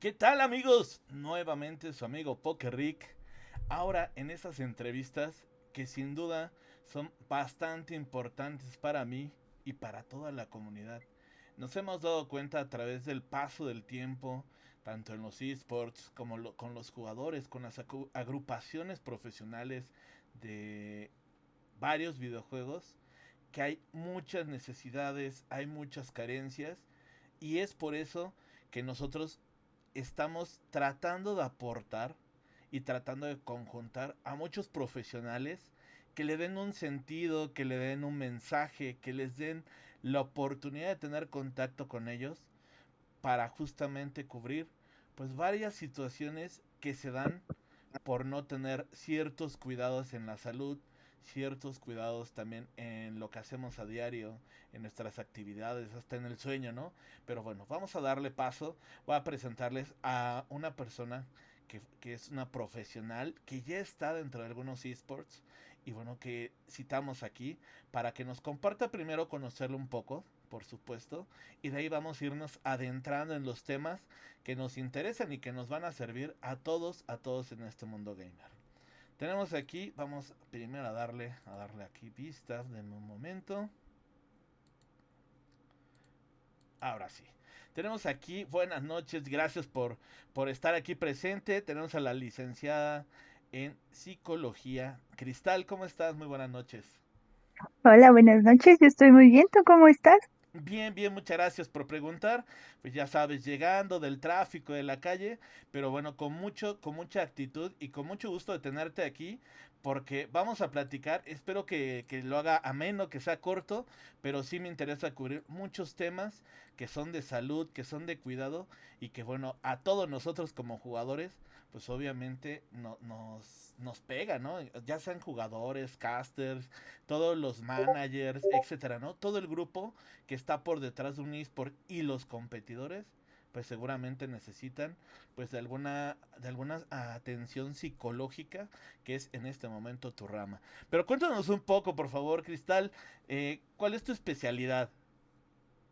¿Qué tal amigos? Nuevamente su amigo Rick. Ahora en esas entrevistas que sin duda son bastante importantes para mí y para toda la comunidad. Nos hemos dado cuenta a través del paso del tiempo, tanto en los esports como con los jugadores, con las agrupaciones profesionales de varios videojuegos, que hay muchas necesidades, hay muchas carencias y es por eso que nosotros estamos tratando de aportar y tratando de conjuntar a muchos profesionales que le den un sentido, que le den un mensaje, que les den la oportunidad de tener contacto con ellos para justamente cubrir pues varias situaciones que se dan por no tener ciertos cuidados en la salud, ciertos cuidados también en lo que hacemos a diario, en nuestras actividades, hasta en el sueño, ¿no? Pero bueno, vamos a darle paso, voy a presentarles a una persona que es una profesional que ya está dentro de algunos esports y bueno, que citamos aquí para que nos comparta primero conocerlo un poco, por supuesto, y de ahí vamos a irnos adentrando en los temas que nos interesan y que nos van a servir a todos en este mundo gamer. Tenemos aquí, vamos primero a darle aquí vistas de un momento. Ahora sí. Tenemos aquí, buenas noches, gracias por estar aquí presente. Tenemos a la licenciada en psicología, Cristal. ¿Cómo estás? Muy buenas noches. Hola, buenas noches. Yo estoy muy bien. ¿Tú cómo estás? Bien, bien, muchas gracias por preguntar. Pues ya sabes, llegando del tráfico de la calle, pero bueno, con mucha actitud y con mucho gusto de tenerte aquí, porque vamos a platicar. Espero que lo haga ameno, que sea corto, pero sí me interesa cubrir muchos temas que son de salud, que son de cuidado y que bueno, a todos nosotros como jugadores, pues obviamente nos pega, ¿no? Ya sean jugadores, casters, todos los managers, etcétera, ¿no? Todo el grupo que está por detrás de un eSport y los competidores pues seguramente necesitan pues de alguna atención psicológica que es en este momento tu rama. Pero cuéntanos un poco, por favor, Cristal, ¿cuál es tu especialidad?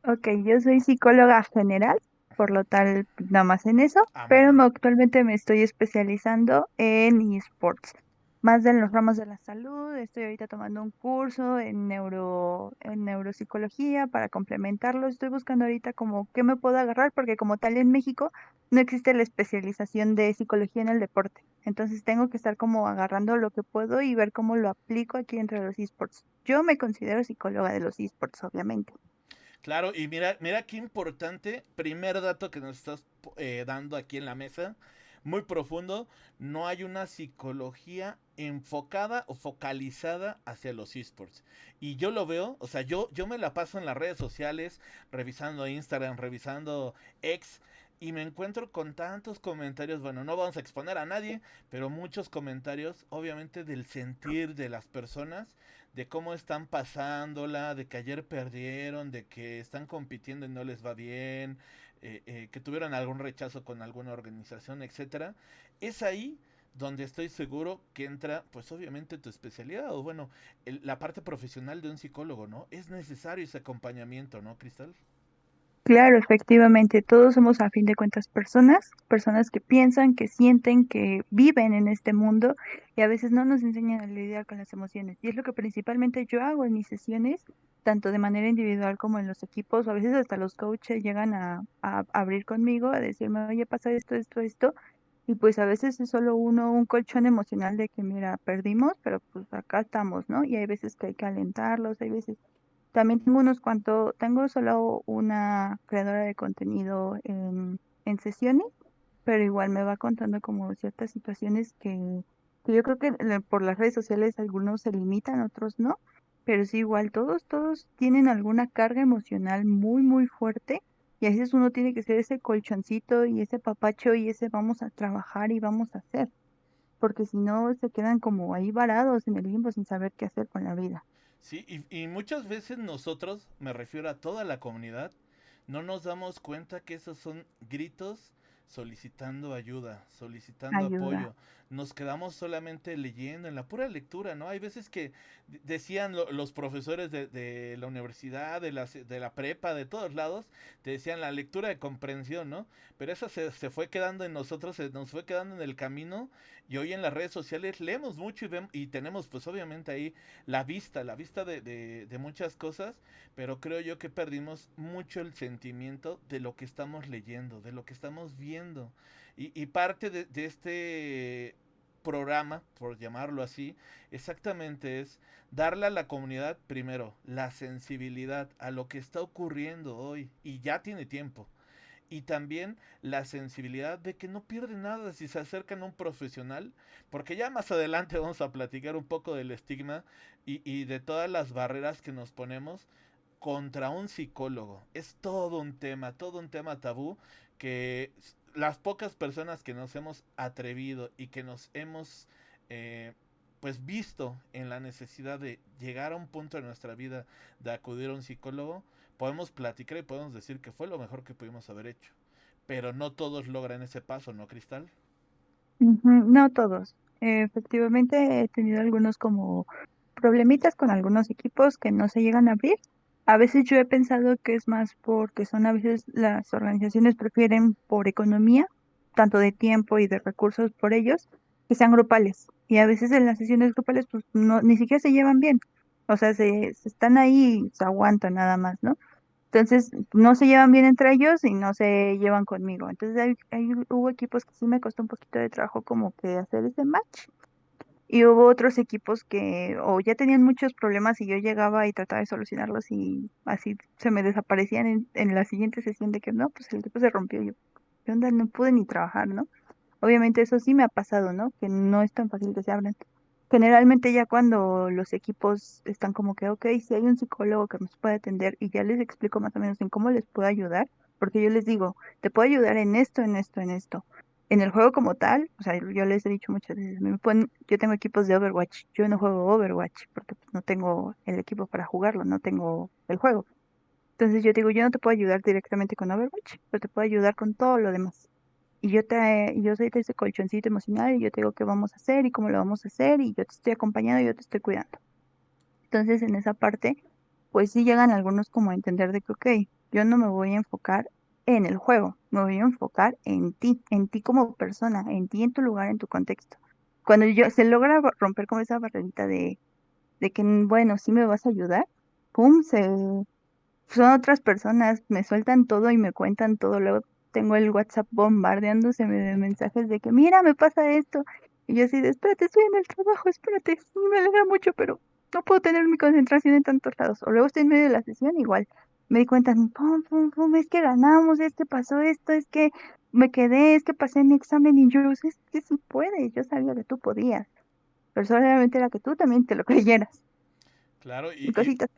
Ok, yo soy psicóloga general, por lo tal, pues, nada más en eso, Ah, muy pero bien. actualmente me estoy especializando en esports, más de los ramos de la salud. Estoy ahorita tomando un curso en neuropsicología para complementarlo. Estoy buscando ahorita como qué me puedo agarrar, porque como tal en México no existe la especialización de psicología en el deporte. Entonces tengo que estar como agarrando lo que puedo y ver cómo lo aplico aquí entre los esports. Yo me considero psicóloga de los esports, obviamente. Claro, y mira, mira qué importante, primer dato que nos estás dando aquí en la mesa, muy profundo, no hay una psicología enfocada o focalizada hacia los esports. Y yo lo veo, o sea, yo me la paso en las redes sociales, revisando Instagram, revisando X, y me encuentro con tantos comentarios, bueno, no vamos a exponer a nadie, pero muchos comentarios, obviamente, del sentir de las personas de cómo están pasándola, de que ayer perdieron, de que están compitiendo y no les va bien, que tuvieron algún rechazo con alguna organización, etcétera. Es ahí donde estoy seguro que entra, pues obviamente tu especialidad, o bueno, la parte profesional de un psicólogo, ¿no? Es necesario ese acompañamiento, ¿no, Cristal? Claro, efectivamente, todos somos a fin de cuentas personas, personas que piensan, que sienten, que viven en este mundo y a veces no nos enseñan a lidiar con las emociones. Y es lo que principalmente yo hago en mis sesiones, tanto de manera individual como en los equipos, o a veces hasta los coaches llegan a abrir conmigo, a decirme, oye, pasa esto, esto, esto. Y pues a veces es solo uno, un colchón emocional de que, mira, perdimos, pero pues acá estamos, ¿no? Y hay veces que hay que alentarlos, hay veces también tengo solo una creadora de contenido en sesiones, pero igual me va contando como ciertas situaciones que yo creo que por las redes sociales algunos se limitan, otros no, pero sí igual todos tienen alguna carga emocional muy, muy fuerte y a veces uno tiene que ser ese colchoncito y ese papacho y ese vamos a trabajar y vamos a hacer, porque si no se quedan como ahí varados en el limbo sin saber qué hacer con la vida. Sí, y muchas veces nosotros, me refiero a toda la comunidad, no nos damos cuenta que esos son gritos solicitando ayuda, solicitando ayuda. apoyo. Nos quedamos solamente leyendo, en la pura lectura, ¿no? Hay veces que decían los profesores de la universidad, de la prepa, de todos lados, te decían la lectura de comprensión, ¿no? Pero eso se fue quedando en nosotros, se nos fue quedando en el camino y hoy en las redes sociales leemos mucho y tenemos pues obviamente ahí la vista de muchas cosas, pero creo yo que perdimos mucho el sentimiento de lo que estamos leyendo, de lo que estamos viendo. Y parte de este programa, por llamarlo así, exactamente es darle a la comunidad, primero, la sensibilidad a lo que está ocurriendo hoy, y ya tiene tiempo. Y también la sensibilidad de que no pierde nada si se acercan a un profesional, porque ya más adelante vamos a platicar un poco del estigma y de todas las barreras que nos ponemos contra un psicólogo. Es todo un tema tabú que las pocas personas que nos hemos atrevido y que nos hemos eh, pues visto en la necesidad de llegar a un punto de nuestra vida de acudir a un psicólogo, podemos platicar y podemos decir que fue lo mejor que pudimos haber hecho. Pero no todos logran ese paso, ¿no, Cristal? Ujú, no todos. Efectivamente, he tenido algunos como problemitas con algunos equipos que no se llegan a abrir. A veces yo he pensado que es más porque son a veces las organizaciones prefieren por economía, tanto de tiempo y de recursos por ellos, que sean grupales. Y a veces en las sesiones grupales pues no, ni siquiera se llevan bien. O sea, se están ahí y se aguantan nada más, ¿no? Entonces, no se llevan bien entre ellos y no se llevan conmigo. Entonces, hubo equipos que sí me costó un poquito de trabajo como que hacer ese match. Y hubo otros equipos que o ya tenían muchos problemas y yo llegaba y trataba de solucionarlos y así se me desaparecían en la siguiente sesión de que no, pues el equipo se rompió. Yo, ¿qué onda? No pude ni trabajar, ¿no? Obviamente eso sí me ha pasado, ¿no? Que no es tan fácil que se abran. Generalmente ya cuando los equipos están como que, ok, si hay un psicólogo que nos puede atender y ya les explico más o menos en cómo les puedo ayudar, porque yo les digo, te puedo ayudar en esto, en esto, en esto. En el juego como tal, o sea, yo les he dicho muchas veces, yo tengo equipos de Overwatch, yo no juego Overwatch porque pues, no tengo el equipo para jugarlo, no tengo el juego. Entonces yo digo, yo no te puedo ayudar directamente con Overwatch, pero te puedo ayudar con todo lo demás. Y yo soy de ese colchoncito emocional y yo te digo qué vamos a hacer y cómo lo vamos a hacer y yo te estoy acompañando y yo te estoy cuidando. Entonces en esa parte, pues sí llegan algunos como a entender de que, ok, yo no me voy a enfocar en el juego, me voy a enfocar en ti como persona, en ti, en tu lugar, en tu contexto. Cuando yo se logra romper como esa barrerita de que, bueno, sí me vas a ayudar, pum, son otras personas, me sueltan todo y me cuentan todo. Luego tengo el WhatsApp bombardeándose de mensajes de que, mira, me pasa esto. Y yo así de, espérate, estoy en el trabajo, espérate, sí, me alegra mucho, pero no puedo tener mi concentración en tantos lados. O luego estoy en medio de la sesión, igual. Me di cuenta, pum, pum, pum, es que ganamos, es que pasó esto, es que me quedé, es que pasé mi examen y yo, es que sí puedes, yo sabía que tú podías, pero solamente era que tú también te lo creyeras. Claro, Y cositas.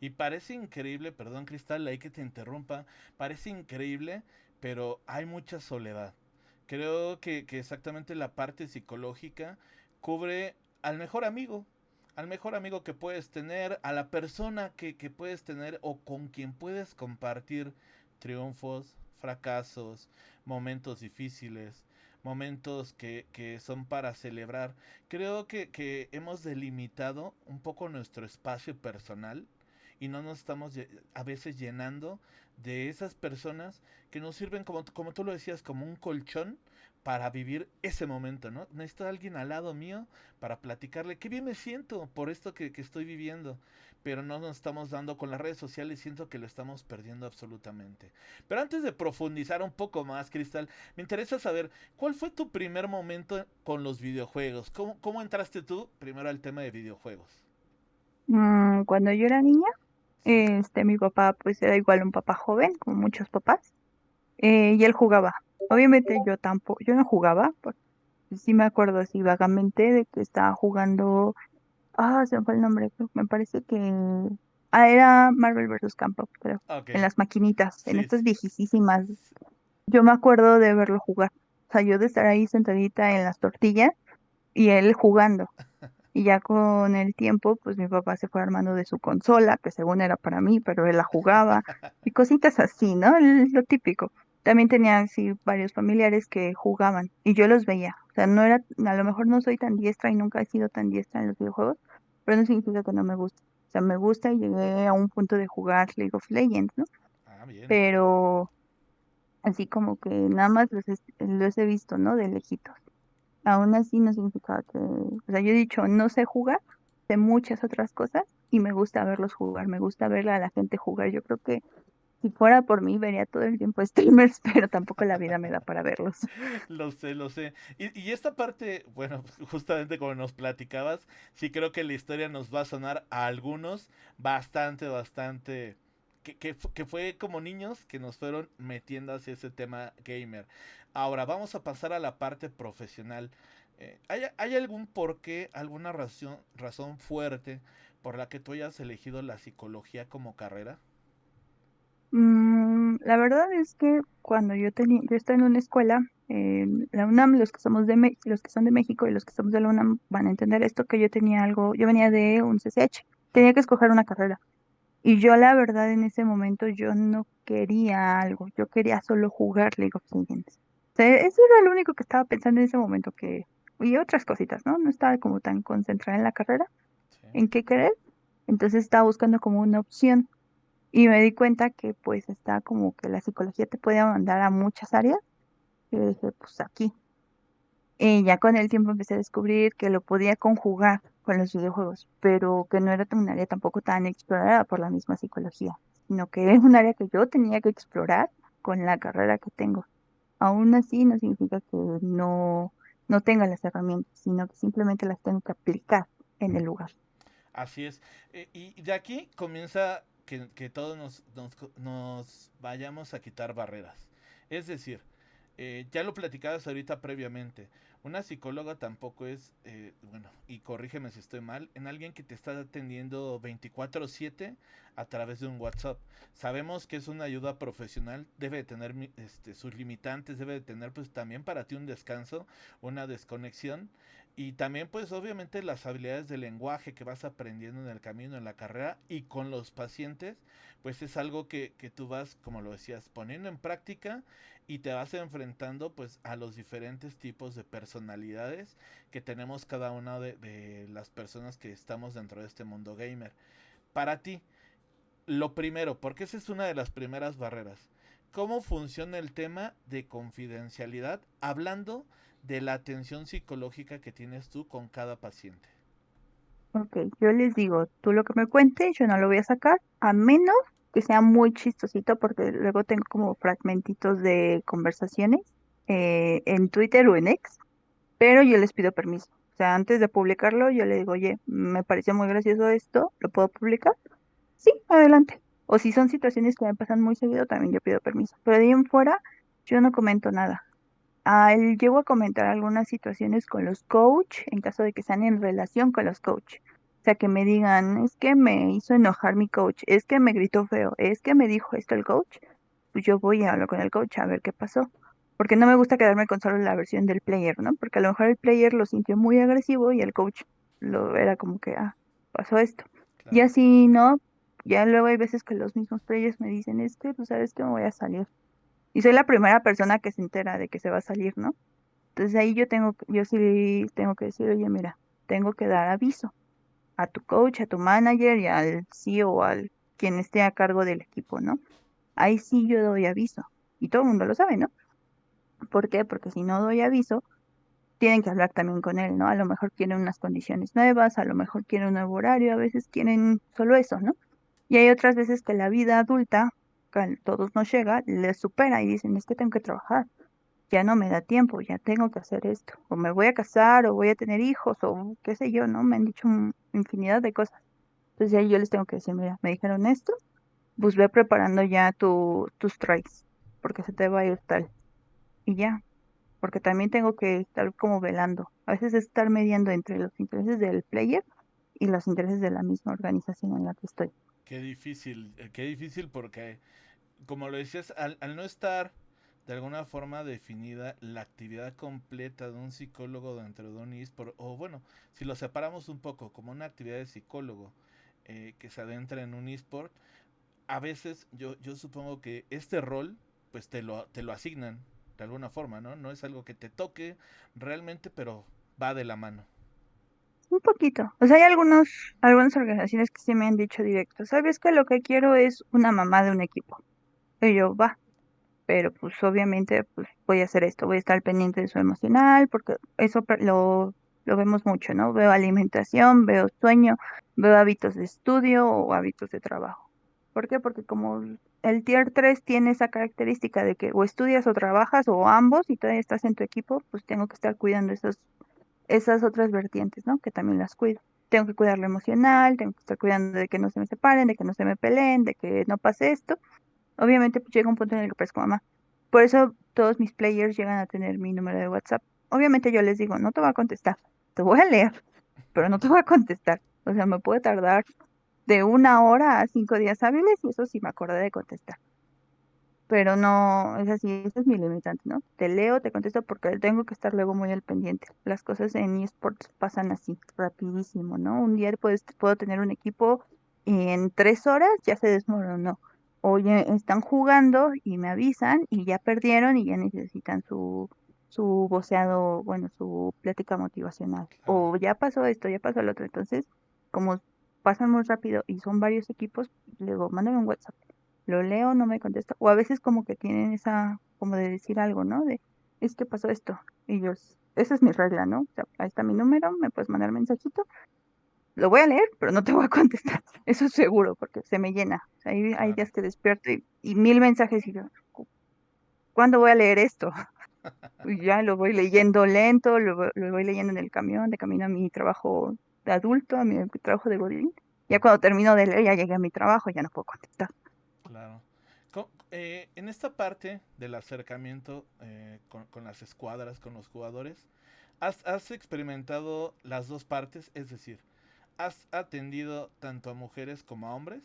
y parece increíble, perdón Cristal, ahí que te interrumpa, parece increíble, pero hay mucha soledad. Creo que exactamente la parte psicológica cubre al mejor amigo que puedes tener, a la persona que puedes tener o con quien puedes compartir triunfos, fracasos, momentos difíciles, momentos que son para celebrar. Creo que hemos delimitado un poco nuestro espacio personal y no nos estamos a veces llenando de esas personas que nos sirven como tú lo decías, como un colchón para vivir ese momento, ¿no? Necesito a alguien al lado mío para platicarle qué bien me siento por esto que estoy viviendo, pero no nos estamos dando con las redes sociales, siento que lo estamos perdiendo absolutamente. Pero antes de profundizar un poco más, Cristal, me interesa saber cuál fue tu primer momento con los videojuegos. ¿Cómo entraste tú primero al tema de videojuegos? Cuando yo era niña, Sí. mi papá pues era igual un papá joven, como muchos papás, y él jugaba. Obviamente yo tampoco, yo no jugaba, porque sí me acuerdo así vagamente de que estaba jugando, se me fue el nombre, me parece que, era Marvel versus Capcom, creo, Ok. en las maquinitas, en Sí, estas viejísimas. Yo me acuerdo de verlo jugar, o sea, yo de estar ahí sentadita en las tortillas y él jugando. Y ya con el tiempo, pues mi papá se fue armando de su consola, que según era para mí, pero él la jugaba, y cositas así, ¿no? Lo típico. también tenía así varios familiares que jugaban y yo los veía. O sea, no era, a lo mejor no soy tan diestra y nunca he sido tan diestra en los videojuegos, pero no significa que no me guste. O sea, me gusta y llegué a un punto de jugar League of Legends, ¿no? Ah, bien. Pero así como que nada más los he visto, ¿no? De lejitos. Aún así no significa que, o sea, yo he dicho, no sé jugar, sé muchas otras cosas y me gusta verlos jugar, me gusta ver a la gente jugar. Yo creo que si fuera por mí, vería todo el tiempo streamers, pero tampoco la vida me da para verlos. Lo sé, lo sé. Y esta parte, bueno, justamente como nos platicabas, sí creo que la historia nos va a sonar a algunos bastante, bastante... Que fue como niños que nos fueron metiendo hacia ese tema gamer. Ahora, vamos a pasar a la parte profesional. ¿Hay algún porqué, alguna razón fuerte por la que tú hayas elegido la psicología como carrera? La verdad es que cuando yo estaba en una escuela, la UNAM, los que son de México y los que somos de la UNAM van a entender esto, que yo tenía algo, yo venía de un CCH, tenía que escoger una carrera. Y yo la verdad en ese momento yo no quería algo, yo quería solo jugar League of Legends. O sea, eso era lo único que estaba pensando en ese momento y otras cositas, ¿no? No estaba como tan concentrada en la carrera, Sí. en qué querer. Entonces estaba buscando como una opción y me di cuenta que pues está como que la psicología te puede mandar a muchas áreas. Y dije, pues aquí. Y ya con el tiempo empecé a descubrir que lo podía conjugar con los videojuegos, pero que no era un área tampoco tan explorada por la misma psicología, sino que es un área que yo tenía que explorar con la carrera que tengo. Aún así no significa que no tenga las herramientas, sino que simplemente las tengo que aplicar en el lugar. Así es. Y de aquí comienza que todos nos vayamos a quitar barreras. Es decir, ya lo platicabas ahorita previamente. Una psicóloga tampoco es, bueno, y corrígeme si estoy mal, en alguien que te está atendiendo 24/7 a través de un WhatsApp. Sabemos que es una ayuda profesional, debe de tener sus limitantes, debe de tener pues también para ti un descanso, una desconexión y también pues obviamente las habilidades de lenguaje que vas aprendiendo en el camino, en la carrera y con los pacientes, pues es algo que tú vas, como lo decías, poniendo en práctica y te vas enfrentando pues a los diferentes tipos de personalidades que tenemos cada una de las personas que estamos dentro de este mundo gamer. Para ti, lo primero, porque esa es una de las primeras barreras. ¿Cómo funciona el tema de confidencialidad hablando de la atención psicológica que tienes tú con cada paciente? Ok, yo les digo, tú lo que me cuentes, yo no lo voy a sacar, a menos que sea muy chistosito, porque luego tengo como fragmentitos de conversaciones en Twitter o en X, pero yo les pido permiso. O sea, antes de publicarlo, yo le digo, oye, me pareció muy gracioso esto, ¿lo puedo publicar? Sí, adelante. O si son situaciones que me pasan muy seguido, también yo pido permiso. Pero de ahí en fuera, yo no comento nada. Él llego a comentar algunas situaciones con los coach, en caso de que sean en relación con los coach. O sea, que me digan, es que me hizo enojar mi coach, es que me gritó feo, es que me dijo esto el coach. Pues yo voy a hablar con el coach a ver qué pasó. Porque no me gusta quedarme con solo la versión del player, ¿no? Porque a lo mejor el player lo sintió muy agresivo y el coach lo era como que, pasó esto. Y Claro, así, ¿no? Ya luego hay veces que los mismos players me dicen, es que, pues, sabes que me voy a salir. Y soy la primera persona que se entera de que se va a salir, ¿no? Entonces ahí yo sí tengo que decir, oye, mira, tengo que dar aviso a tu coach, a tu manager y al CEO, al quien esté a cargo del equipo, ¿no? Ahí sí yo doy aviso. Y todo el mundo lo sabe, ¿no? ¿Por qué? Porque si no doy aviso, tienen que hablar también con él, ¿no? A lo mejor quieren unas condiciones nuevas, a lo mejor quieren un nuevo horario, a veces quieren solo eso, ¿no? Y hay otras veces que la vida adulta, que a todos nos llega, les supera y dicen, es que tengo que trabajar, ya no me da tiempo, ya tengo que hacer esto, o me voy a casar, o voy a tener hijos, o qué sé yo, ¿no? Me han dicho infinidad de cosas. Entonces ahí yo les tengo que decir, mira, me dijeron esto, pues ve preparando ya tus tries, porque se te va a ir tal. Y ya, porque también tengo que estar como velando. A veces es estar mediando entre los intereses del player y los intereses de la misma organización en la que estoy. qué difícil porque, como lo decías, al no estar de alguna forma definida la actividad completa de un psicólogo dentro de un eSport, o bueno, si lo separamos un poco como una actividad de psicólogo que se adentra en un eSport, a veces yo supongo que este rol pues te lo asignan de alguna forma, ¿no? No es algo que te toque realmente, pero va de la mano. Un poquito. O sea, hay algunas organizaciones que sí me han dicho directo, ¿sabes que lo que quiero es una mamá de un equipo? Y yo, va, pero pues obviamente pues voy a hacer esto, voy a estar pendiente de su emocional, porque eso lo vemos mucho, ¿no? Veo alimentación, veo sueño, veo hábitos de estudio o hábitos de trabajo. ¿Por qué? Porque como el tier 3 tiene esa característica de que o estudias o trabajas o ambos y todavía estás en tu equipo, pues tengo que estar cuidando esas otras vertientes, ¿no? Que también las cuido. Tengo que cuidar lo emocional, tengo que estar cuidando de que no se me separen, de que no se me peleen, de que no pase esto. Obviamente, pues llega un punto en el que parezco mamá. Por eso todos mis players llegan a tener mi número de WhatsApp. Obviamente yo les digo, no te voy a contestar, te voy a leer, pero no te voy a contestar. O sea, me puede tardar de 1 hora a 5 días hábiles y eso sí me acordé de contestar. Pero no, es así, ese es mi limitante, ¿no? Te leo, te contesto porque tengo que estar luego muy al pendiente. Las cosas en eSports pasan así, rapidísimo, ¿no? Un día puedo tener un equipo y en 3 horas ya se desmoronó. O ya están jugando y me avisan y ya perdieron y ya necesitan su voceado, bueno, su plática motivacional. Claro, O ya pasó esto, ya pasó el otro. Entonces, como pasan muy rápido y son varios equipos, luego mándame un WhatsApp, lo leo, no me contesta, o a veces como que tienen esa, como de decir algo, ¿no? De, es que pasó esto, y yo, esa es mi regla, ¿no? O sea, ahí está mi número, me puedes mandar mensajito, lo voy a leer, pero no te voy a contestar, eso es seguro, porque se me llena, o sea, hay claro, días que despierto y 1000 mensajes y yo, ¿cuándo voy a leer esto? Y ya lo voy leyendo lento, lo voy leyendo en el camión, de camino a mi trabajo de adulto, a mi trabajo de godín, ya cuando termino de leer, ya llegué a mi trabajo, ya no puedo contestar. claro. En esta parte del acercamiento con las escuadras, con los jugadores, has experimentado las dos partes, es decir, has atendido tanto a mujeres como a hombres.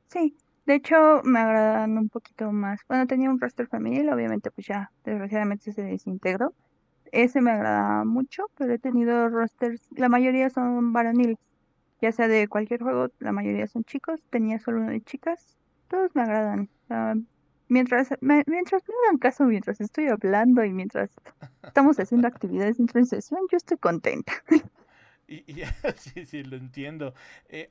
Sí, de hecho me agradan un poquito más. Bueno, tenía un roster femenil, obviamente pues ya desgraciadamente se desintegró. Ese me agrada mucho, pero he tenido rosters, la mayoría son varoniles, ya sea de cualquier juego, la mayoría son chicos, tenía solo uno de chicas, todos me agradan. Mientras me hagan caso, mientras estoy hablando y mientras estamos haciendo actividades dentro de sesión, yo estoy contenta. Y sí, sí, lo entiendo. Te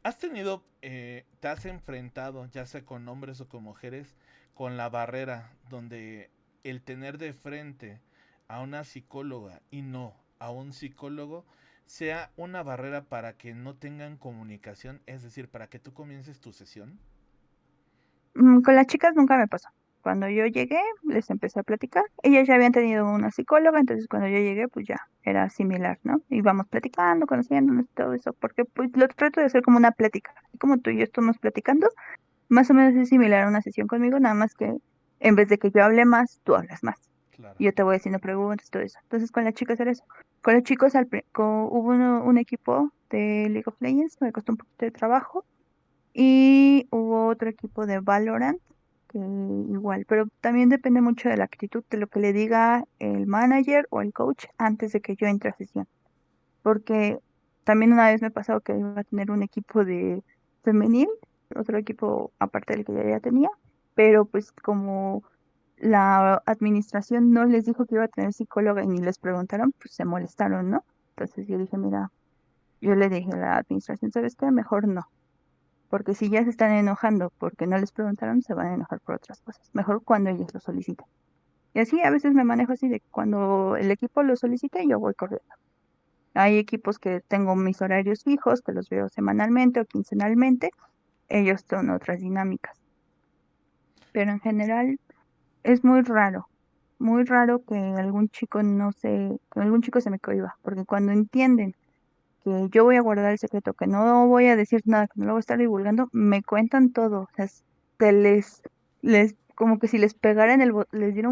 has enfrentado, ya sea con hombres o con mujeres, con la barrera donde el tener de frente a una psicóloga y no a un psicólogo sea una barrera para que no tengan comunicación, es decir, para que tú comiences tu sesión. Con las chicas nunca me pasó. Cuando yo llegué, les empecé a platicar. Ellas ya habían tenido una psicóloga, entonces cuando yo llegué, pues ya era similar, ¿no? Íbamos platicando, conociéndonos, todo eso, porque pues lo trato de hacer como una plática. Así como tú y yo estamos platicando, más o menos es similar a una sesión conmigo, nada más que en vez de que yo hable más, tú hablas más. Claro. Y yo te voy haciendo preguntas, todo eso. Entonces con las chicas era eso. Con los chicos hubo un equipo de League of Legends que me costó un poquito de trabajo y hubo otro equipo de Valorant, que igual, pero también depende mucho de la actitud, de lo que le diga el manager o el coach antes de que yo entre a sesión. Porque también una vez me pasó que iba a tener un equipo de femenil, otro equipo aparte del que ya tenía, pero pues como la administración no les dijo que iba a tener psicóloga y ni les preguntaron, pues se molestaron, ¿no? Entonces yo dije, mira, yo le dije a la administración, ¿sabes qué? Mejor no, porque si ya se están enojando porque no les preguntaron, se van a enojar por otras cosas. Mejor cuando ellos lo solicitan. Y así a veces me manejo así de que cuando el equipo lo solicita, yo voy corriendo. Hay equipos que tengo mis horarios fijos, que los veo semanalmente o quincenalmente, ellos son otras dinámicas. Pero en general es muy raro que algún chico se me cohiba, porque cuando entienden que yo voy a guardar el secreto, que no voy a decir nada, que no lo voy a estar divulgando, me cuentan todo. O sea, se como que si les pegara les diera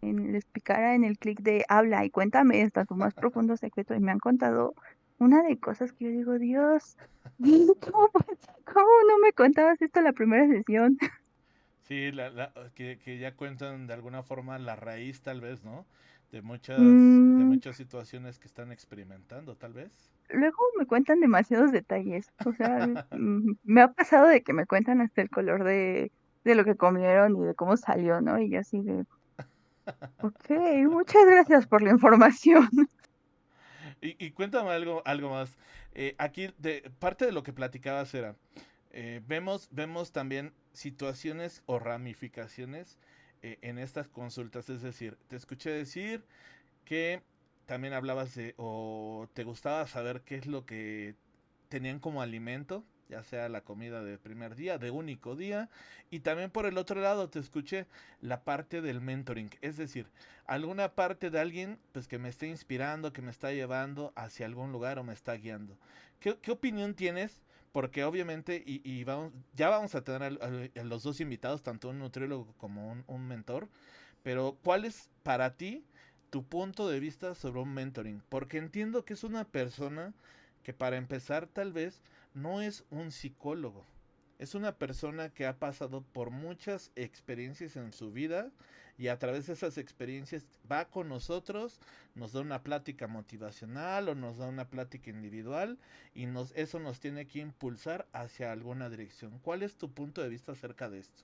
les picara en el clic de habla y cuéntame hasta tu más profundo secreto. Y me han contado una de cosas que yo digo, Dios, ¿cómo no me contabas esto la primera sesión? Sí, que ya cuentan de alguna forma la raíz, tal vez, ¿no? De Mm, muchas situaciones que están experimentando, tal vez. Luego me cuentan demasiados detalles. O sea, me ha pasado de que me cuentan hasta el color de lo que comieron y de cómo salió, ¿no? Y yo así de, ok, muchas gracias por la información. Y cuéntame algo más. Aquí, parte de lo que platicabas era, vemos también situaciones o ramificaciones en estas consultas. Es decir, te escuché decir que también hablabas de, o te gustaba saber qué es lo que tenían como alimento, ya sea la comida de primer día, de único día, y también por el otro lado te escuché la parte del mentoring, es decir, alguna parte de alguien pues que me esté inspirando, que me está llevando hacia algún lugar o me está guiando. ¿Qué opinión tienes? Porque obviamente, ya vamos a tener a los dos invitados, tanto un nutriólogo como un mentor, pero ¿cuál es para ti tu punto de vista sobre un mentoring? Porque entiendo que es una persona que para empezar tal vez no es un psicólogo. Es una persona que ha pasado por muchas experiencias en su vida y a través de esas experiencias va con nosotros, nos da una plática motivacional o nos da una plática individual y eso nos tiene que impulsar hacia alguna dirección. ¿Cuál es tu punto de vista acerca de esto?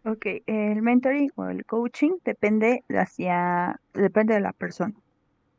Ok, el mentoring o el coaching depende de la persona.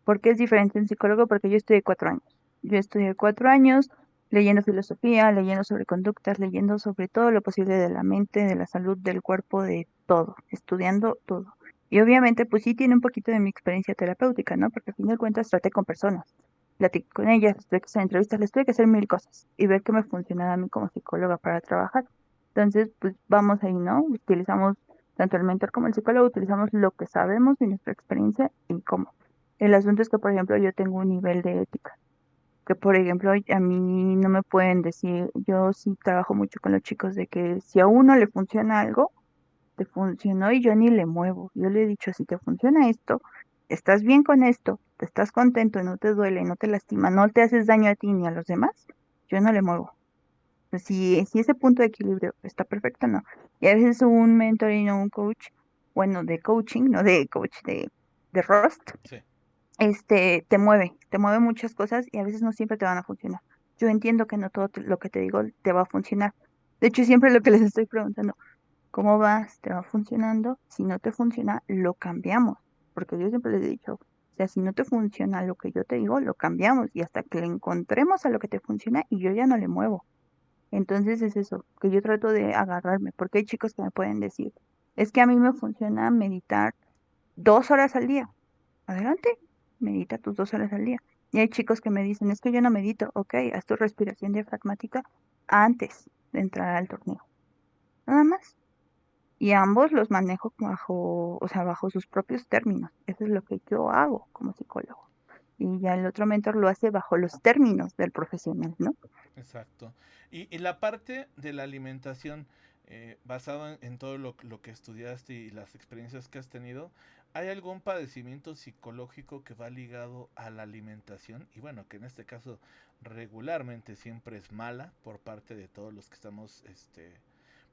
¿Por qué es diferente un psicólogo? Porque yo estudié 4 años. Yo estudié 4 años leyendo filosofía, leyendo sobre conductas, leyendo sobre todo lo posible de la mente, de la salud, del cuerpo, de todo, estudiando todo. Y obviamente, pues sí tiene un poquito de mi experiencia terapéutica, ¿no? Porque al fin de cuentas traté con personas, platiqué con ellas, les tuve que hacer entrevistas, les tuve que hacer mil cosas y ver qué me funcionaba a mí como psicóloga para trabajar. Entonces, pues vamos ahí, ¿no? Utilizamos tanto el mentor como el psicólogo, utilizamos lo que sabemos y nuestra experiencia y cómo. El asunto es que, por ejemplo, yo tengo un nivel de ética, que por ejemplo, a mí no me pueden decir, yo sí trabajo mucho con los chicos de que si a uno le funciona algo, te funcionó y yo ni le muevo. Yo le he dicho, si te funciona esto, estás bien con esto, te estás contento, no te duele, no te lastima, no te haces daño a ti ni a los demás, yo no le muevo. Pues, si ese punto de equilibrio está perfecto, no. Y a veces un mentoring o un coach, bueno, de coaching, no de coach, de Rust, Sí. te mueve muchas cosas y a veces no siempre te van a funcionar. Yo entiendo que no todo lo que te digo te va a funcionar. De hecho, siempre lo que les estoy preguntando, ¿cómo vas? ¿Te va funcionando? Si no te funciona, lo cambiamos. Porque yo siempre les he dicho, o sea, si no te funciona lo que yo te digo, lo cambiamos y hasta que le encontremos a lo que te funciona y yo ya no le muevo. Entonces es eso, que yo trato de agarrarme, porque hay chicos que me pueden decir, es que a mí me funciona meditar 2 horas al día. Adelante, medita tus 2 horas al día. Y hay chicos que me dicen, es que yo no medito, ok, haz tu respiración diafragmática antes de entrar al torneo, nada más. Y ambos los manejo bajo, o sea, bajo sus propios términos. Eso es lo que yo hago como psicólogo. Y ya el otro mentor lo hace bajo los términos del profesional, ¿no? Exacto. Y la parte de la alimentación, basado en todo lo que estudiaste y las experiencias que has tenido, ¿hay algún padecimiento psicológico que va ligado a la alimentación? Y bueno, que en este caso regularmente siempre es mala por parte de todos los que estamos,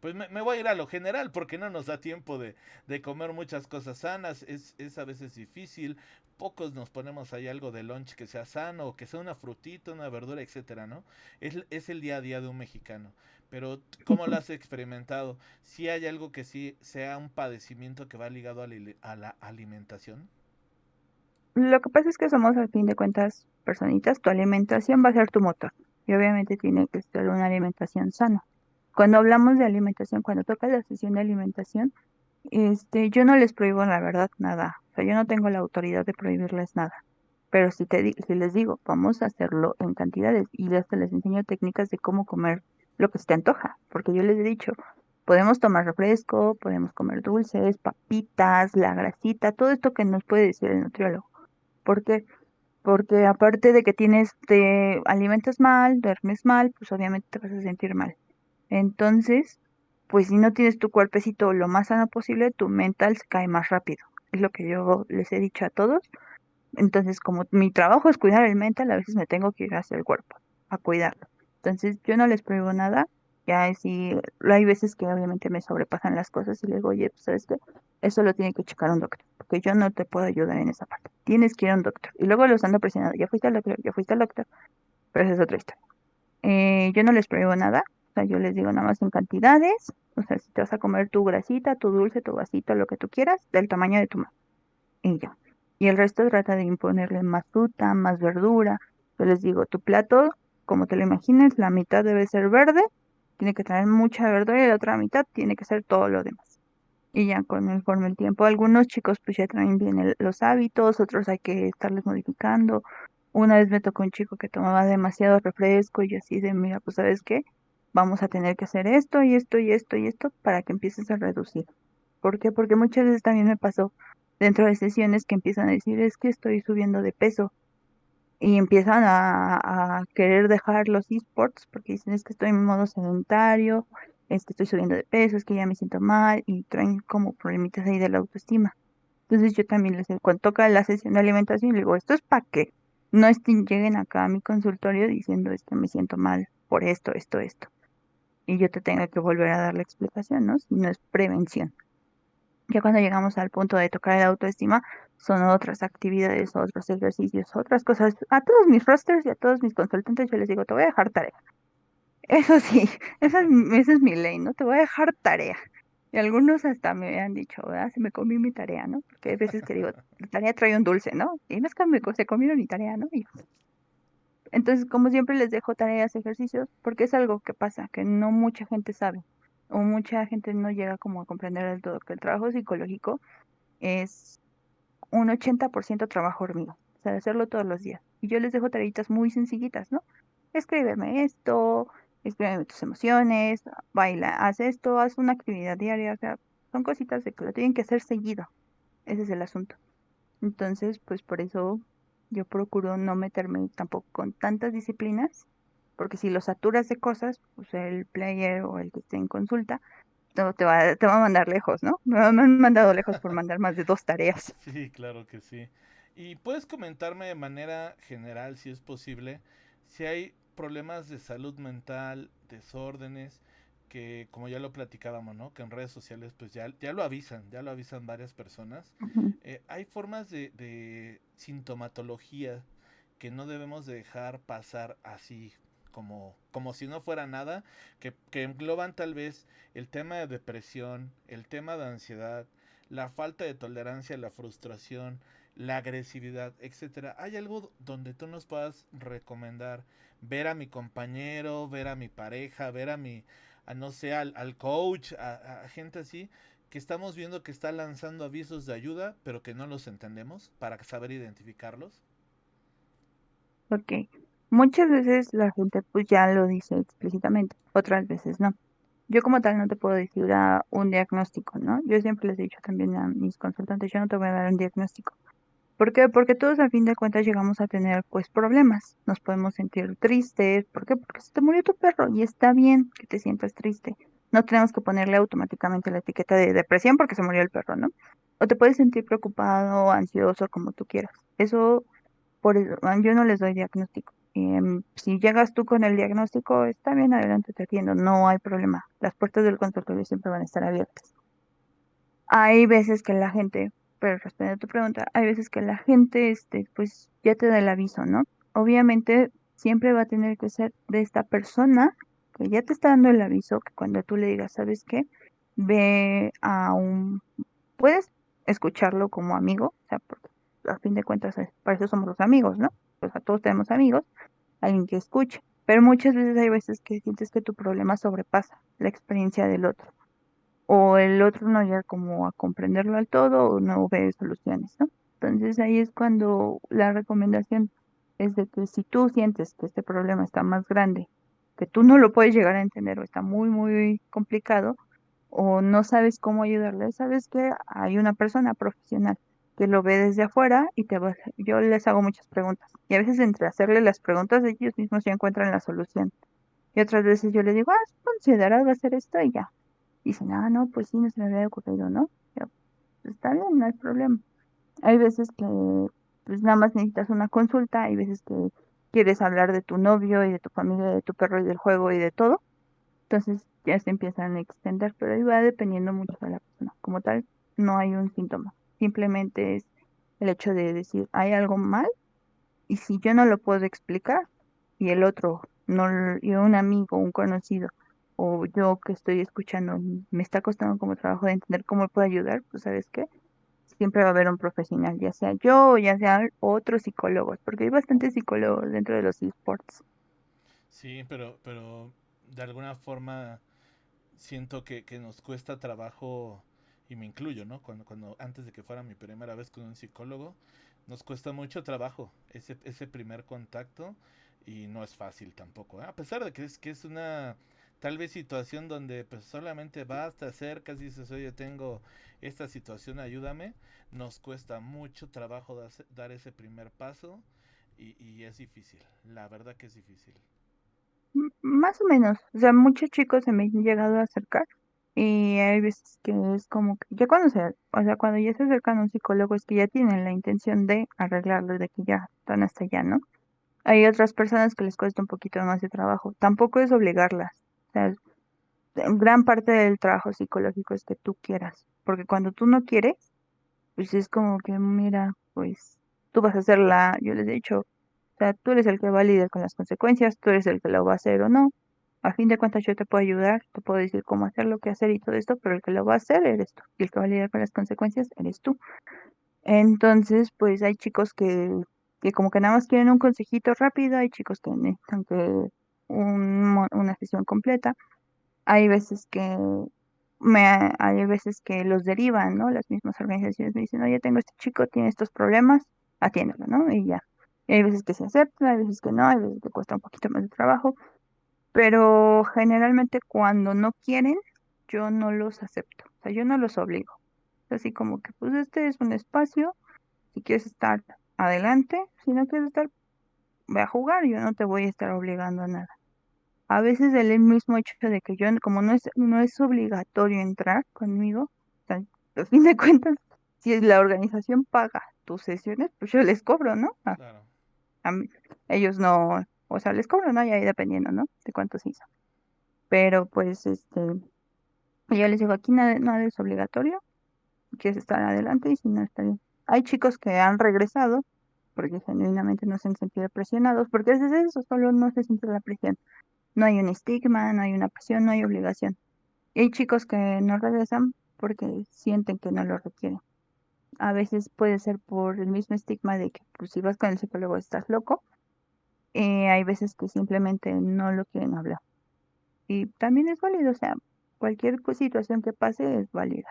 pues me voy a ir a lo general porque no nos da tiempo de comer muchas cosas sanas, es a veces difícil, pocos nos ponemos ahí algo de lunch que sea sano, o que sea una frutita, una verdura, etcétera, ¿no? Es el día a día de un mexicano. Pero, ¿cómo lo has experimentado? ¿Si hay algo que sí sea un padecimiento que va ligado a la alimentación? Lo que pasa es que somos al fin de cuentas personitas, tu alimentación va a ser tu motor y obviamente tiene que ser una alimentación sana. Cuando hablamos de alimentación, cuando toca la sesión de alimentación, yo no les prohíbo la verdad nada, o sea, yo no tengo la autoridad de prohibirles nada, pero si les digo, vamos a hacerlo en cantidades y hasta les enseño técnicas de cómo comer lo que se te antoja, porque yo les he dicho, podemos tomar refresco, podemos comer dulces, papitas, la grasita, todo esto que nos puede decir el nutriólogo. ¿Por qué? Porque aparte de que te alimentas mal, duermes mal, pues obviamente te vas a sentir mal. Entonces, pues si no tienes tu cuerpecito lo más sano posible, tu mental se cae más rápido. Es lo que yo les he dicho a todos. Entonces, como mi trabajo es cuidar el mental, a veces me tengo que ir hacia el cuerpo, a cuidarlo. Entonces, yo no les pruebo nada. Ya si hay veces que obviamente me sobrepasan las cosas y le digo, oye, pues sabes qué, eso lo tiene que checar un doctor, porque yo no te puedo ayudar en esa parte. Tienes que ir a un doctor. Y luego los ando presionando, ya fuiste al doctor, ya fuiste al doctor, pero esa es otra historia. Yo no les pruebo nada, sea, yo les digo nada más en cantidades, o sea, si te vas a comer tu grasita, tu dulce, tu vasito, lo que tú quieras, del tamaño de tu mano, y ya. Y el resto trata de imponerle más fruta, más verdura. Yo les digo, tu plato, como te lo imagines, la mitad debe ser verde, tiene que tener mucha verdura y la otra mitad tiene que ser todo lo demás. Y ya conforme el tiempo, algunos chicos pues ya traen bien los hábitos, otros hay que estarles modificando. Una vez me tocó un chico que tomaba demasiado refresco y yo así de, mira, pues ¿sabes qué? Vamos a tener que hacer esto y esto y esto y esto para que empieces a reducir. ¿Por qué? Porque muchas veces también me pasó dentro de sesiones que empiezan a decir, es que estoy subiendo de peso y empiezan a querer dejar los esports porque dicen, es que estoy en modo sedentario, es que estoy subiendo de peso, es que ya me siento mal y traen como problemitas ahí de la autoestima. Entonces yo también les digo, cuando toca la sesión de alimentación, les digo, esto es para que no lleguen acá a mi consultorio diciendo, es que me siento mal por esto, esto, esto. Y yo te tengo que volver a dar la explicación, ¿no? Si no es prevención. Ya cuando llegamos al punto de tocar el autoestima, son otras actividades, otros ejercicios, otras cosas. A todos mis rosters y a todos mis consultantes yo les digo, te voy a dejar tarea. Eso sí, esa es mi ley, ¿no? Te voy a dejar tarea. Y algunos hasta me han dicho, ¿verdad? Se me comió mi tarea, ¿no? Porque hay veces que digo, la tarea trae un dulce, ¿no? Y no es que se comieron mi tarea, ¿no? Entonces, como siempre les dejo tareas, ejercicios, porque es algo que pasa, que no mucha gente sabe, o mucha gente no llega como a comprender del todo, que el trabajo psicológico es un 80% trabajo hormiga, o sea, de hacerlo todos los días. Y yo les dejo tareitas muy sencillitas, ¿no? Escríbeme esto, escríbeme tus emociones, baila, haz esto, haz una actividad diaria, o sea, son cositas de que lo tienen que hacer seguido, ese es el asunto. Entonces, pues por eso yo procuro no meterme tampoco con tantas disciplinas, porque si lo saturas de cosas, pues el player o el que esté en consulta, te va a mandar lejos, ¿no? Me han mandado lejos por mandar más de 2 tareas. Sí, claro que sí. Y puedes comentarme de manera general, si es posible, si hay problemas de salud mental, desórdenes, que como ya lo platicábamos, ¿no? Que en redes sociales pues ya lo avisan varias personas. Ujú. Hay formas de sintomatología que no debemos de dejar pasar así como si no fuera nada, que engloban tal vez el tema de depresión, el tema de ansiedad, la falta de tolerancia a la frustración, la agresividad, etcétera. ¿Hay algo donde tú nos puedas recomendar ver a mi compañero, ver a mi pareja, ver a no sé, al coach, a gente así, que estamos viendo que está lanzando avisos de ayuda, pero que no los entendemos para saber identificarlos? Ok. Muchas veces la gente pues ya lo dice explícitamente, otras veces no. Yo como tal no te puedo decir un diagnóstico, ¿no? Yo siempre les he dicho también a mis consultantes, yo no te voy a dar un diagnóstico. ¿Por qué? Porque todos a fin de cuentas llegamos a tener pues problemas. Nos podemos sentir tristes. ¿Por qué? Porque se te murió tu perro y está bien que te sientas triste. No tenemos que ponerle automáticamente la etiqueta de depresión porque se murió el perro, ¿no? O te puedes sentir preocupado, ansioso, como tú quieras. Eso, por eso, yo no les doy diagnóstico. Si llegas tú con el diagnóstico, está bien, adelante, te atiendo, no hay problema. Las puertas del consultorio siempre van a estar abiertas. Hay veces que la gente, pero respondiendo a tu pregunta, hay veces que la gente, pues ya te da el aviso, ¿no? Obviamente siempre va a tener que ser de esta persona que ya te está dando el aviso, que cuando tú le digas, ¿sabes qué? Ve a puedes escucharlo como amigo, o sea, porque a fin de cuentas para eso somos los amigos, ¿no? Pues a todos tenemos amigos, alguien que escuche, pero muchas veces hay veces que sientes que tu problema sobrepasa la experiencia del otro o el otro no llega como a comprenderlo al todo o no ve soluciones, ¿no? Entonces ahí es cuando la recomendación es de que si tú sientes que este problema está más grande, que tú no lo puedes llegar a entender o está muy, muy complicado o no sabes cómo ayudarle, sabes que hay una persona profesional que lo ve desde afuera y yo les hago muchas preguntas y a veces entre hacerle las preguntas ellos mismos ya encuentran la solución y otras veces yo les digo, ¿has considerado hacer esto? Y ya dicen, no, pues sí, no se me había ocurrido, ¿no? Pero, pues, está bien, no hay problema. Hay veces que pues nada más necesitas una consulta, hay veces que quieres hablar de tu novio y de tu familia, de tu perro y del juego y de todo, entonces ya se empiezan a extender, pero ahí va dependiendo mucho de la persona. Como tal, no hay un síntoma, simplemente es el hecho de decir, hay algo mal y si yo no lo puedo explicar y el otro, no, y un amigo, un conocido, o yo que estoy escuchando me está costando como trabajo de entender cómo puedo ayudar, pues sabes qué, siempre va a haber un profesional, ya sea yo o ya sea otros psicólogos, porque hay bastantes psicólogos dentro de los esports. Sí, pero de alguna forma siento que nos cuesta trabajo, y me incluyo, ¿no? Cuando antes de que fuera mi primera vez con un psicólogo, nos cuesta mucho trabajo ese primer contacto y no es fácil tampoco, ¿eh? A pesar de que es una tal vez situación donde pues solamente basta acercas y dices, oye, tengo esta situación, ayúdame, nos cuesta mucho trabajo dar ese primer paso y es difícil, la verdad que es difícil. Más o menos, o sea, muchos chicos se me han llegado a acercar y hay veces que es como que ya cuando o sea, cuando ya se acercan a un psicólogo es que ya tienen la intención de arreglarlo, de que ya están hasta allá, ¿no? Hay otras personas que les cuesta un poquito más de trabajo. Tampoco es obligarlas. O sea, gran parte del trabajo psicológico es que tú quieras, porque cuando tú no quieres, pues es como que, mira, pues tú vas a hacerla, yo les he dicho, o sea, tú eres el que va a lidiar con las consecuencias, tú eres el que lo va a hacer o no. A fin de cuentas yo te puedo ayudar, te puedo decir cómo hacerlo, qué hacer y todo esto, pero el que lo va a hacer eres tú, y el que va a lidiar con las consecuencias eres tú. Entonces, pues hay chicos que como que nada más quieren un consejito rápido, hay chicos que necesitan que una sesión completa, hay veces que hay veces que los derivan, ¿no? Las mismas organizaciones me dicen, oye, tengo este chico, tiene estos problemas, atiéndelo, ¿no? Y ya. Y hay veces que se aceptan, hay veces que no, hay veces que cuesta un poquito más de trabajo, pero generalmente cuando no quieren, yo no los acepto, o sea, yo no los obligo. Así como que, pues este es un espacio, si quieres estar adelante, si no quieres estar, ve a jugar, yo no te voy a estar obligando a nada. A veces el mismo hecho de que yo, como no es obligatorio entrar conmigo, o sea, a fin de cuentas, si la organización paga tus sesiones, pues yo les cobro, ¿no? Claro. A mí- ellos no, o sea, les cobro, ¿no? Y ahí dependiendo, ¿no? De cuánto se hizo. Pero pues, yo les digo, aquí nada es obligatorio, si quieres estar adelante y si no, está bien. Hay chicos que han regresado porque genuinamente no se han sentido presionados, porque a veces eso solo no se siente la presión. No hay un estigma, no hay una presión, no hay obligación. Y hay chicos que no regresan porque sienten que no lo requieren. A veces puede ser por el mismo estigma de que pues, si vas con el psicólogo estás loco. Hay veces que simplemente no lo quieren hablar. Y también es válido, o sea, cualquier situación que pase es válida.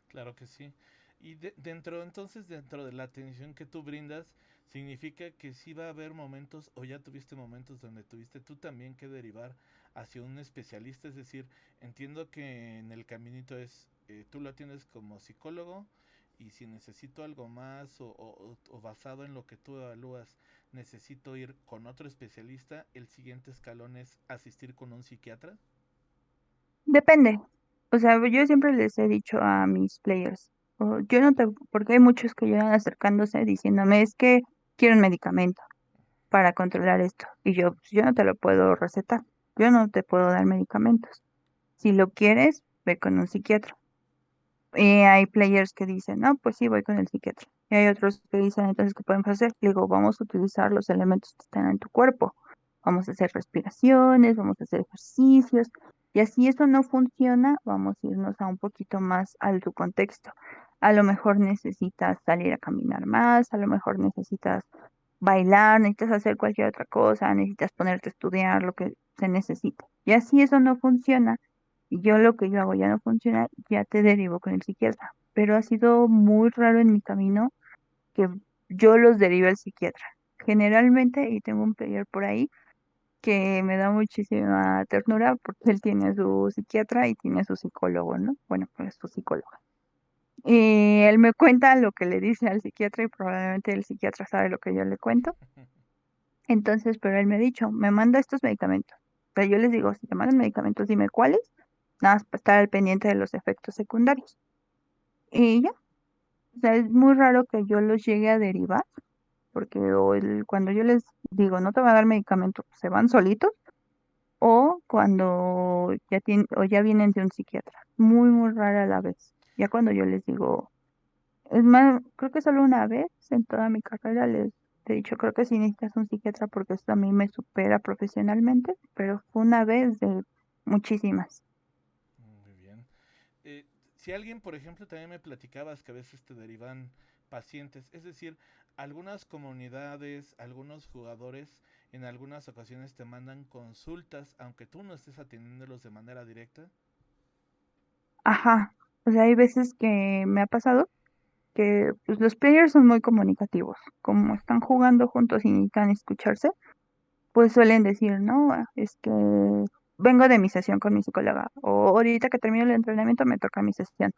Claro que sí. Y dentro de la atención que tú brindas, significa que sí va a haber momentos, o ya tuviste momentos donde tuviste tú también que derivar hacia un especialista, es decir, entiendo que en el caminito es, tú lo atiendes como psicólogo, y si necesito algo más o basado en lo que tú evalúas, necesito ir con otro especialista, el siguiente escalón es asistir con un psiquiatra. Depende. O sea, yo siempre les he dicho a mis players, yo no te, porque hay muchos que llegan acercándose diciéndome, es que quiero un medicamento para controlar esto. Y yo, pues, yo no te lo puedo recetar. Yo no te puedo dar medicamentos. Si lo quieres, ve con un psiquiatra. Y hay players que dicen, no, pues sí, voy con el psiquiatra. Y hay otros que dicen, entonces, ¿qué podemos hacer? Le digo, vamos a utilizar los elementos que están en tu cuerpo. Vamos a hacer respiraciones, vamos a hacer ejercicios. Y así eso no funciona, vamos a irnos a un poquito más al tu contexto. A lo mejor necesitas salir a caminar más, a lo mejor necesitas bailar, necesitas hacer cualquier otra cosa, necesitas ponerte a estudiar, lo que se necesite. Y así eso no funciona, y yo lo que yo hago ya no funciona, ya te derivo con el psiquiatra. Pero ha sido muy raro en mi camino que yo los derive al psiquiatra. Generalmente, y tengo un player por ahí que me da muchísima ternura porque él tiene su psiquiatra y tiene su psicólogo, ¿no? Bueno, pues su psicólogo. Y él me cuenta lo que le dice al psiquiatra y probablemente el psiquiatra sabe lo que yo le cuento. Entonces, pero él me ha dicho, me manda estos medicamentos. Pero yo les digo, si te mandan medicamentos, dime cuáles, nada más para estar al pendiente de los efectos secundarios. Y ya, o sea, es muy raro que yo los llegue a derivar, porque cuando yo les digo, no te va a dar medicamento, se van solitos, o cuando o ya vienen de un psiquiatra. Muy, muy rara a la vez. Ya cuando yo les digo, es más, creo que solo una vez en toda mi carrera les he dicho, creo que sí necesitas un psiquiatra porque esto a mí me supera profesionalmente, pero fue una vez muchísimas. Muy bien. Eh, si alguien, por ejemplo, también me platicabas que a veces te derivan pacientes, es decir, algunas comunidades, algunos jugadores en algunas ocasiones te mandan consultas, aunque tú no estés atendiéndolos de manera directa. Ajá, o sea, hay veces que me ha pasado que pues, los players son muy comunicativos, como están jugando juntos y necesitan escucharse, pues suelen decir, no, es que vengo de mi sesión con mi psicóloga, o ahorita que termino el entrenamiento me toca mi sesión.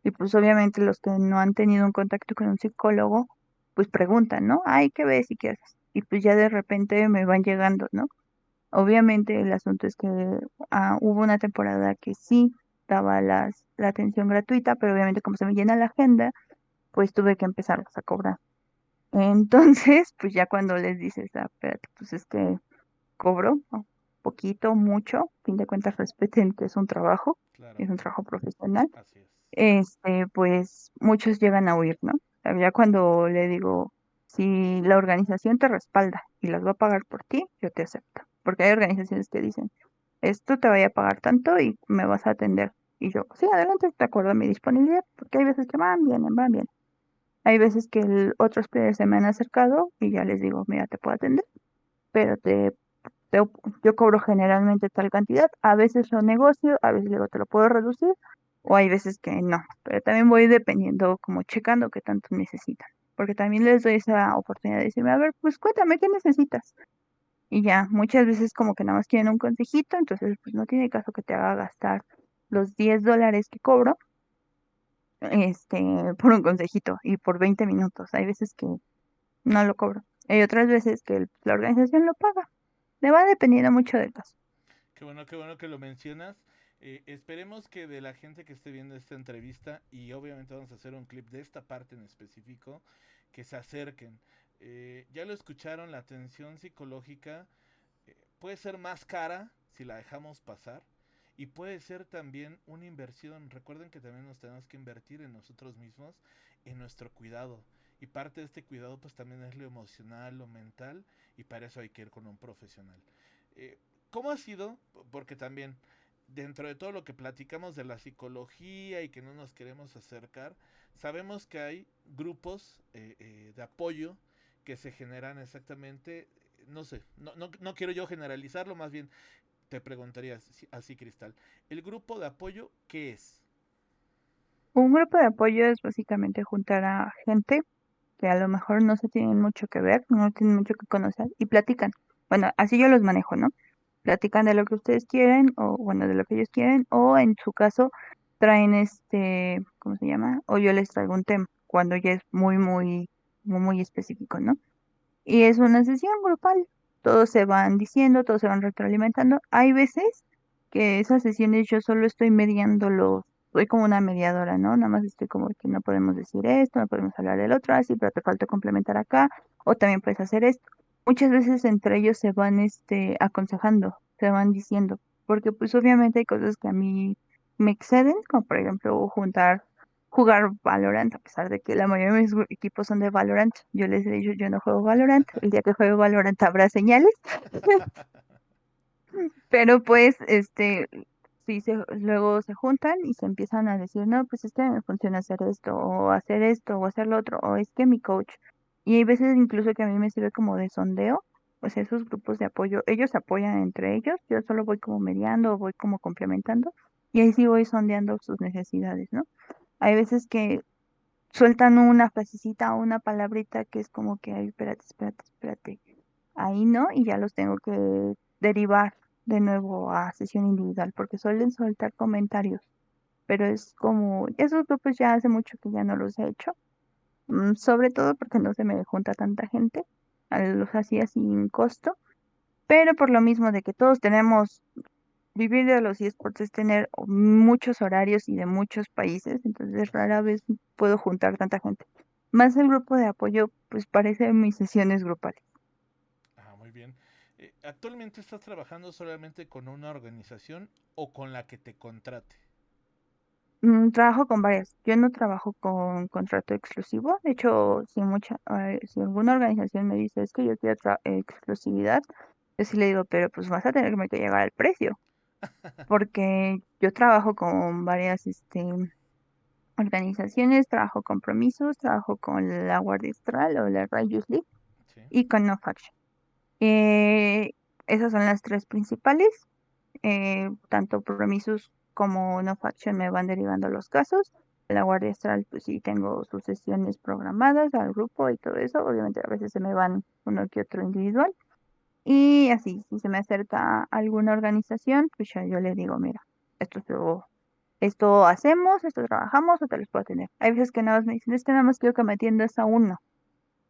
Y pues obviamente los que no han tenido un contacto con un psicólogo, pues preguntan, ¿no? Ay, ¿qué ves y qué haces? Y pues ya de repente me van llegando, ¿no? Obviamente el asunto es que hubo una temporada que sí daba la atención gratuita, pero obviamente como se me llena la agenda, pues tuve que empezarlas a cobrar. Entonces, pues ya cuando les dices, espérate, pues es que cobro, ¿no? Poquito, mucho, a fin de cuentas respeten que Claro, es un trabajo profesional, así es. pues muchos llegan a huir, ¿no? O sea, ya cuando le digo, si la organización te respalda y las va a pagar por ti, yo te acepto. Porque hay organizaciones que dicen, esto te vaya a pagar tanto y me vas a atender. Y yo, sí, adelante, de acuerdo a mi disponibilidad, porque hay veces que van, vienen, van, vienen. Hay veces que otros players se me han acercado y ya les digo, mira, te puedo atender, pero te- yo cobro generalmente tal cantidad. A veces lo negocio, a veces luego te lo puedo reducir, o hay veces que no. Pero también voy dependiendo, como checando qué tanto necesitan. Porque también les doy esa oportunidad de decirme, a ver, pues cuéntame qué necesitas. Y ya, muchas veces como que nada más quieren un consejito, entonces pues no tiene caso que te haga gastar los $10 que cobro, por un consejito y por 20 minutos. Hay veces que no lo cobro. Hay otras veces que la organización lo paga. Me va dependiendo mucho del caso. Qué bueno que lo mencionas. Esperemos que de la gente que esté viendo esta entrevista, y obviamente vamos a hacer un clip de esta parte en específico, que se acerquen. Ya lo escucharon, la atención psicológica puede ser más cara si la dejamos pasar y puede ser también una inversión. Recuerden que también nos tenemos que invertir en nosotros mismos, en nuestro cuidado. Y parte de este cuidado pues también es lo emocional, lo mental y para eso hay que ir con un profesional. Eh, ¿Cómo ha sido? Porque también dentro de todo lo que platicamos de la psicología y que no nos queremos acercar, sabemos que hay grupos de apoyo que se generan exactamente, no sé, no quiero yo generalizarlo, más bien te preguntaría así, Cristal. ¿El grupo de apoyo qué es? Un grupo de apoyo es básicamente juntar a gente que a lo mejor no se tienen mucho que ver, no tienen mucho que conocer y platican. Bueno, así yo los manejo, ¿no? Platican de lo que ustedes quieren o bueno, de lo que ellos quieren o en su caso traen ¿cómo se llama? O yo les traigo un tema cuando ya es muy específico, ¿no? Y es una sesión grupal. Todos se van diciendo, todos se van retroalimentando. Hay veces que esas sesiones yo solo estoy mediándolo, soy como una mediadora, ¿no? Nada más estoy como que no podemos decir esto, no podemos hablar del otro, así, pero te falta complementar acá, o también puedes hacer esto. Muchas veces entre ellos se van aconsejando, se van diciendo, porque pues obviamente hay cosas que a mí me exceden, como por ejemplo jugar Valorant, a pesar de que la mayoría de mis equipos son de Valorant. Yo les he dicho, yo no juego Valorant. El día que juegue Valorant habrá señales, pero pues, sí, luego se juntan y se empiezan a decir, no, pues es que me funciona hacer esto, o hacer lo otro, o es que mi coach. Y hay veces incluso que a mí me sirve como de sondeo, o sea, esos grupos de apoyo, ellos se apoyan entre ellos, yo solo voy como mediando, voy como complementando, y ahí sí voy sondeando sus necesidades, ¿no? Hay veces que sueltan una frasecita o una palabrita que es como que, ay, espérate. Ahí no, y ya los tengo que derivar de nuevo a sesión individual, porque suelen soltar comentarios, pero es como, esos grupos ya hace mucho que ya no los he hecho, sobre todo porque no se me junta tanta gente, los hacía sin costo, pero por lo mismo de que todos tenemos vivir de los esports es tener muchos horarios y de muchos países, entonces Así rara es. vez puedo juntar tanta gente. Más el grupo de apoyo, pues parece mis sesiones grupales. Ah, muy bien. ¿Actualmente estás trabajando solamente con una organización o con la que te contrate? Trabajo con varias. Yo no trabajo con contrato exclusivo. De hecho, si alguna organización me dice es que yo quiero exclusividad, yo sí le digo, pero pues vas a tener que llegar al precio. porque yo trabajo con varias organizaciones, trabajo con Promisos, trabajo con la Guardia Astral o la Righteous League Sí, y con No Faction. Eh, Esas son las tres principales. Tanto Promisos como No Faction me van derivando los casos. La Guardia Astral, pues sí, tengo sus sesiones programadas al grupo y todo eso. Obviamente a veces se me van uno que otro individual. Y así, si se me acerca alguna organización, pues ya yo le digo, mira, esto hacemos, esto trabajamos o te los puedo atender. Hay veces que nada más me dicen, es que nada más quiero que me atiendas a uno,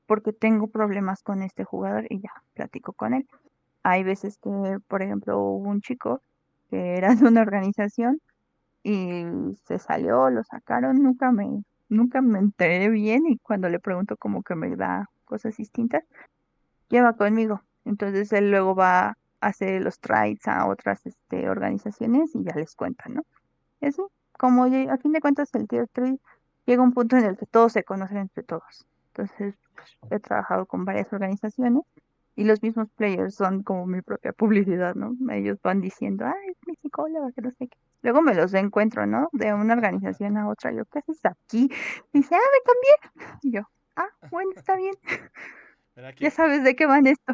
porque tengo problemas con este jugador y ya, platico con él. Hay veces que, por ejemplo, hubo un chico que era de una organización y se salió, lo sacaron, nunca me enteré bien y cuando le pregunto como que me da cosas distintas, lleva conmigo. Entonces él luego va a hacer los trades a otras organizaciones y ya les cuenta, ¿no? Eso, como a fin de cuentas el tier 3 llega un punto en el que todos se conocen entre todos. Entonces, pues, he trabajado con varias organizaciones y los mismos players son como mi propia publicidad, ¿no? Ellos van diciendo, ay, es mi psicóloga, que no sé qué. Luego me los encuentro, ¿no? De una organización a otra. Yo, ¿qué haces aquí? Dice, ah, me cambié. Y yo, ah, bueno, está bien. ¿verdad? Ya sabes de qué van esto.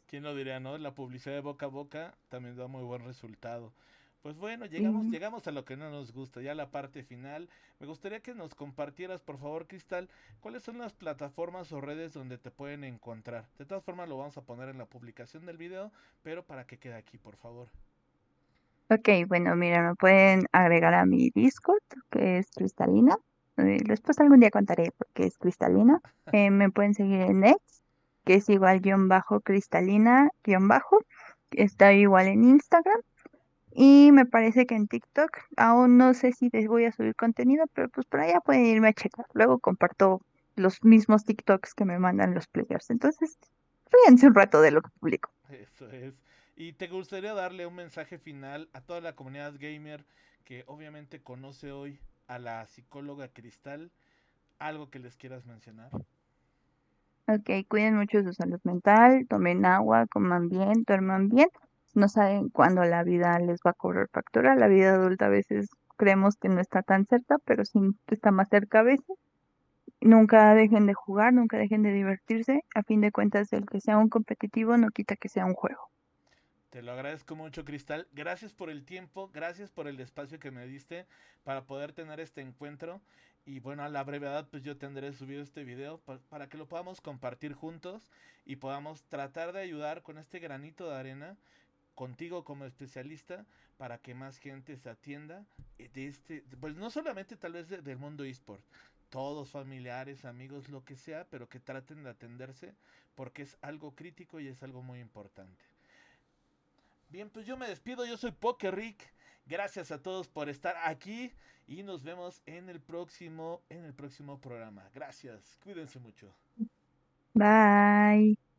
¿Quién lo diría, no? La publicidad de boca a boca también da muy buen resultado. Pues bueno, Sí. llegamos a lo que no nos gusta, ya la parte final. Me gustaría que nos compartieras, por favor, Cristal, cuáles son las plataformas o redes donde te pueden encontrar. De todas formas, lo vamos a poner en la publicación del video, pero para que quede aquí, por favor. Ok, bueno, mira, me pueden agregar a mi Discord, que es Cristalina. Después algún día contaré por qué es Cristalina. Me pueden seguir en X, que es igual guión bajo Cristalina guión bajo. Está igual en Instagram. Y me parece que en TikTok aún no sé si les voy a subir contenido, pero pues por allá pueden irme a checar. Luego comparto los mismos TikToks que me mandan los players. Entonces, ríense un rato de lo que publico. Eso es. ¿Y te gustaría darle un mensaje final a toda la comunidad gamer que obviamente conoce hoy a la psicóloga Cristal? ¿Algo que les quieras mencionar? Ok, cuiden mucho su salud mental, tomen agua, coman bien, duerman bien. No saben cuándo la vida les va a cobrar factura. La vida adulta a veces creemos que no está tan cerca, pero sí está más cerca a veces. Nunca dejen de jugar, nunca dejen de divertirse. A fin de cuentas, el que sea un competitivo no quita que sea un juego. Te lo agradezco mucho, Cristal. Gracias por el tiempo, gracias por el espacio que me diste para poder tener este encuentro. Y bueno, a la brevedad, pues yo tendré subido este video para que lo podamos compartir juntos y podamos tratar de ayudar con este granito de arena contigo como especialista para que más gente se atienda de este, pues no solamente tal vez del mundo eSport, todos familiares, amigos, lo que sea, pero que traten de atenderse porque es algo crítico y es algo muy importante. Bien, pues yo me despido, yo soy Poker Rick. Gracias a todos por estar aquí y nos vemos en el próximo programa. Gracias, cuídense mucho. Bye.